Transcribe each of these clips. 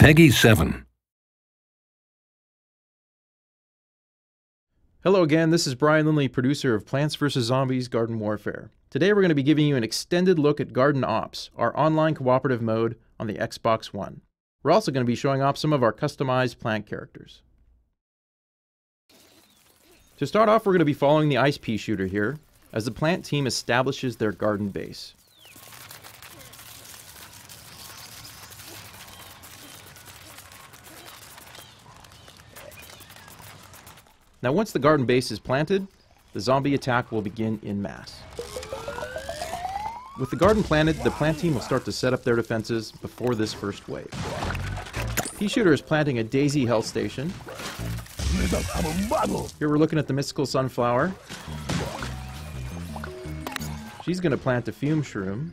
Peggy 7. Hello again, this is Brian Lindley, producer of Plants vs. Zombies Garden Warfare. Today we're going to be giving you an extended look at Garden Ops, our online cooperative mode on the Xbox One. We're also going to be showing off some of our customized plant characters. To start off, we're going to be following the ice pea shooter here, as the plant team establishes their garden base. Now once the garden base is planted, the zombie attack will begin en masse. With the garden planted, the plant team will start to set up their defenses before this first wave. Pea shooter is planting a daisy health station. Here we're looking at the mystical sunflower. She's going to plant a fume shroom.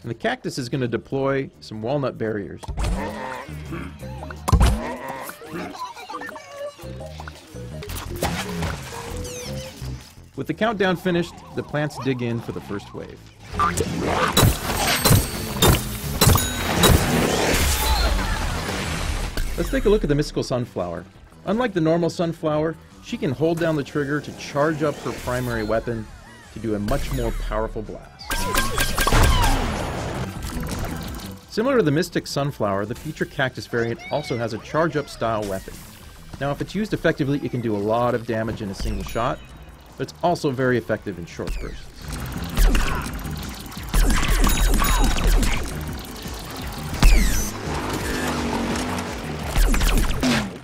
And the cactus is going to deploy some walnut barriers. With the countdown finished, the plants dig in for the first wave. Let's take a look at the mystical sunflower. Unlike the normal sunflower, she can hold down the trigger to charge up her primary weapon to do a much more powerful blast. Similar to the Mystic Sunflower, the Feature Cactus variant also has a charge-up style weapon. Now if it's used effectively, it can do a lot of damage in a single shot, but it's also very effective in short bursts.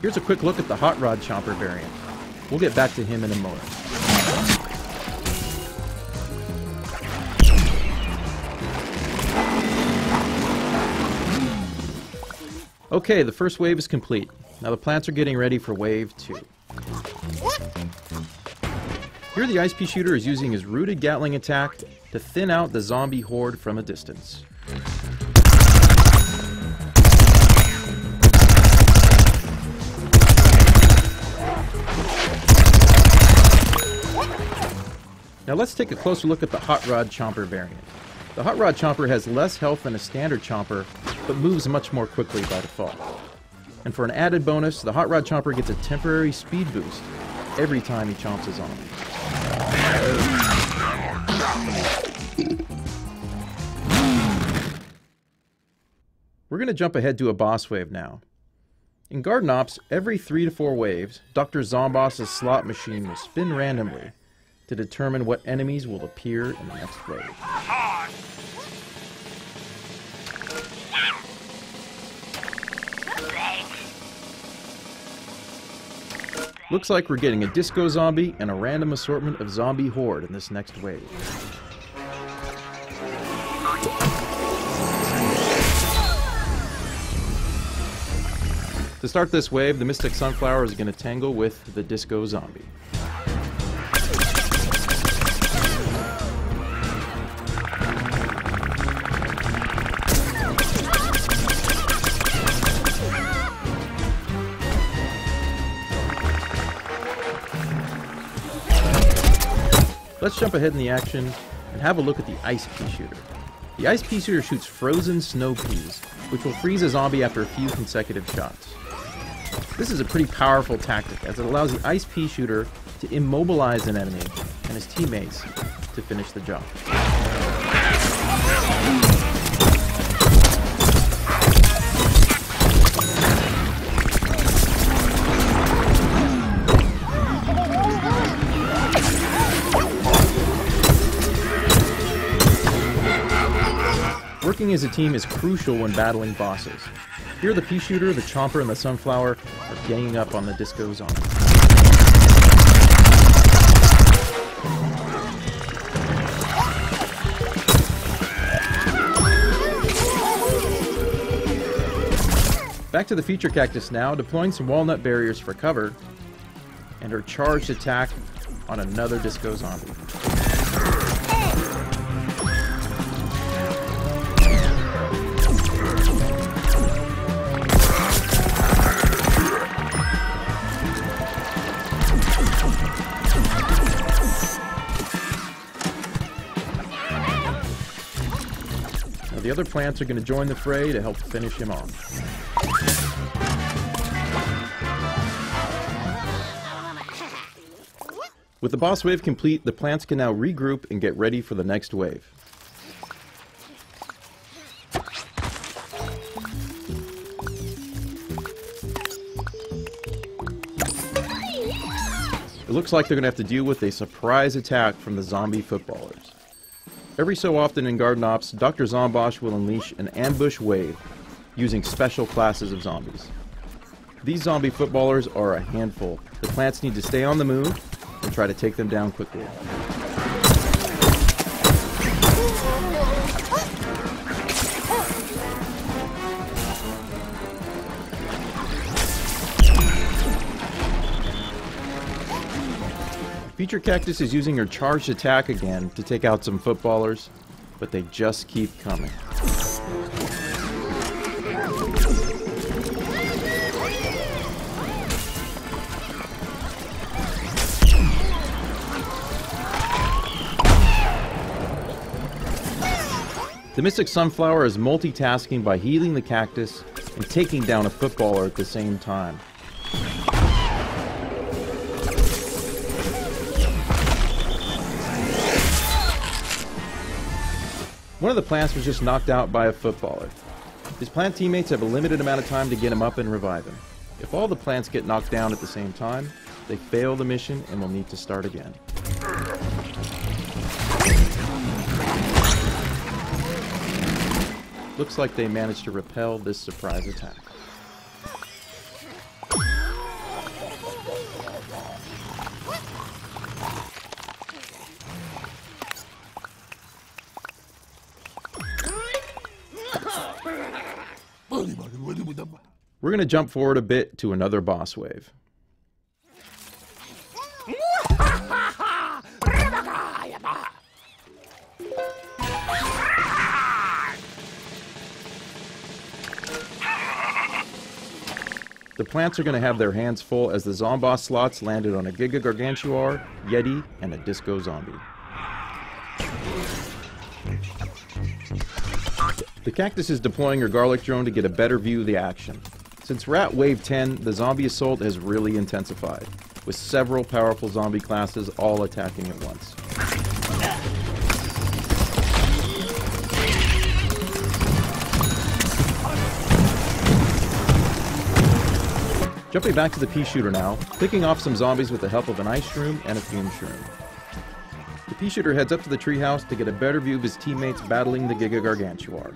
Here's a quick look at the Hot Rod Chomper variant. We'll get back to him in a moment. Okay, the first wave is complete. Now the plants are getting ready for wave 2. Here the ice pea shooter is using his rooted Gatling attack to thin out the zombie horde from a distance. Now let's take a closer look at the Hot Rod Chomper variant. The Hot Rod Chomper has less health than a standard Chomper, but moves much more quickly by default. And for an added bonus, the Hot Rod Chomper gets a temporary speed boost every time he chomps a zombie. We're going to jump ahead to a boss wave now. In Garden Ops, every 3 to 4 waves, Dr. Zomboss's slot machine will spin randomly to determine what enemies will appear in the next wave. Looks like we're getting a disco zombie and a random assortment of zombie horde in this next wave. To start this wave, the Mystic Sunflower is going to tangle with the disco zombie. Let's jump ahead in the action and have a look at the ice pea shooter. The ice pea shooter shoots frozen snow peas, which will freeze a zombie after a few consecutive shots. This is a pretty powerful tactic, as it allows the ice pea shooter to immobilize an enemy and his teammates to finish the job. Working as a team is crucial when battling bosses. Here the pea shooter, the chomper, and the sunflower are ganging up on the disco zombie. Back to the Feature Cactus now, deploying some walnut barriers for cover, and her charged attack on another disco zombie. The other plants are going to join the fray to help finish him off. With the boss wave complete, the plants can now regroup and get ready for the next wave. It looks like they're going to have to deal with a surprise attack from the zombie footballers. Every so often in Garden Ops, Dr. Zombosh will unleash an ambush wave using special classes of zombies. These zombie footballers are a handful. The plants need to stay on the move and try to take them down quickly. Future Cactus is using her charged attack again to take out some footballers, but they just keep coming. The Mystic Sunflower is multitasking by healing the cactus and taking down a footballer at the same time. One of the plants was just knocked out by a footballer. His plant teammates have a limited amount of time to get him up and revive him. If all the plants get knocked down at the same time, they fail the mission and will need to start again. Looks like they managed to repel this surprise attack. We're going to jump forward a bit to another boss wave. The plants are going to have their hands full as the Zomboss slots landed on a Giga Gargantuar, Yeti, and a Disco Zombie. The Cactus is deploying her Garlic Drone to get a better view of the action. Since we're at Wave 10, the zombie assault has really intensified, with several powerful zombie classes all attacking at once. Jumping back to the pea shooter now, picking off some zombies with the help of an ice shroom and a fume shroom. The pea shooter heads up to the treehouse to get a better view of his teammates battling the Giga Gargantuar.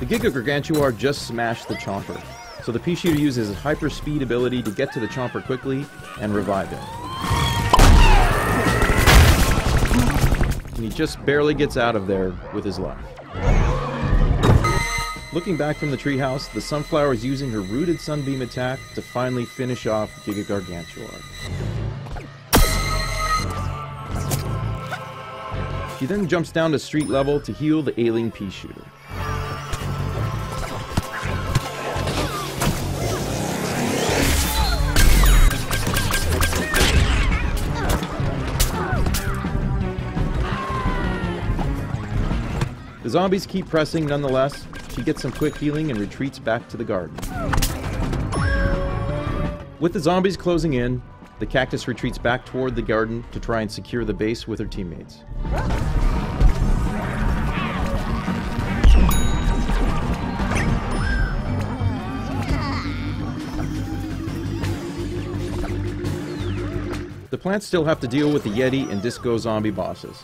The Giga Gargantuar just smashed the Chomper, so the pea shooter uses his hyper speed ability to get to the Chomper quickly and revive him. And he just barely gets out of there with his life. Looking back from the treehouse, the Sunflower is using her Rooted Sunbeam attack to finally finish off Giga Gargantuar. She then jumps down to street level to heal the ailing pea shooter. The zombies keep pressing nonetheless. She gets some quick healing and retreats back to the garden. With the zombies closing in, the Cactus retreats back toward the garden to try and secure the base with her teammates. The plants still have to deal with the Yeti and Disco Zombie bosses.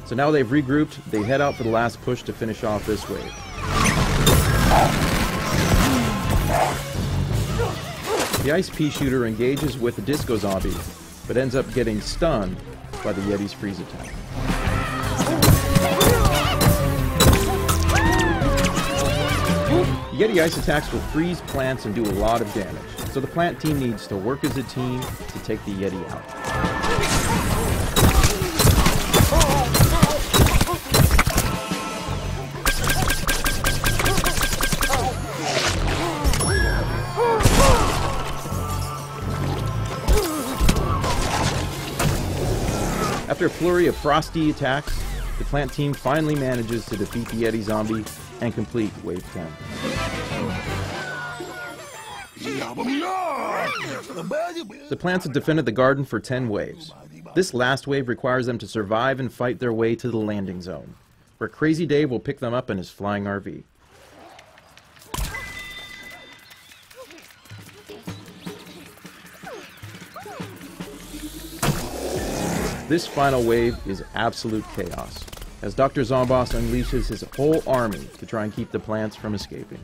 So now they've regrouped, they head out for the last push to finish off this wave. The Ice Pea Shooter engages with the Disco Zombie, but ends up getting stunned by the Yeti's freeze attack. The Yeti ice attacks will freeze plants and do a lot of damage, so the plant team needs to work as a team to take the Yeti out. After a flurry of frosty attacks, the plant team finally manages to defeat the Yeti zombie and complete Wave 10. The plants have defended the garden for 10 waves. This last wave requires them to survive and fight their way to the landing zone, where Crazy Dave will pick them up in his flying RV. This final wave is absolute chaos, as Dr. Zomboss unleashes his whole army to try and keep the plants from escaping.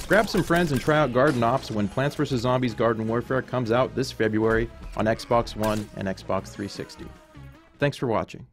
Grab some friends and try out Garden Ops when Plants vs. Zombies Garden Warfare comes out this February on Xbox One and Xbox 360. Thanks for watching.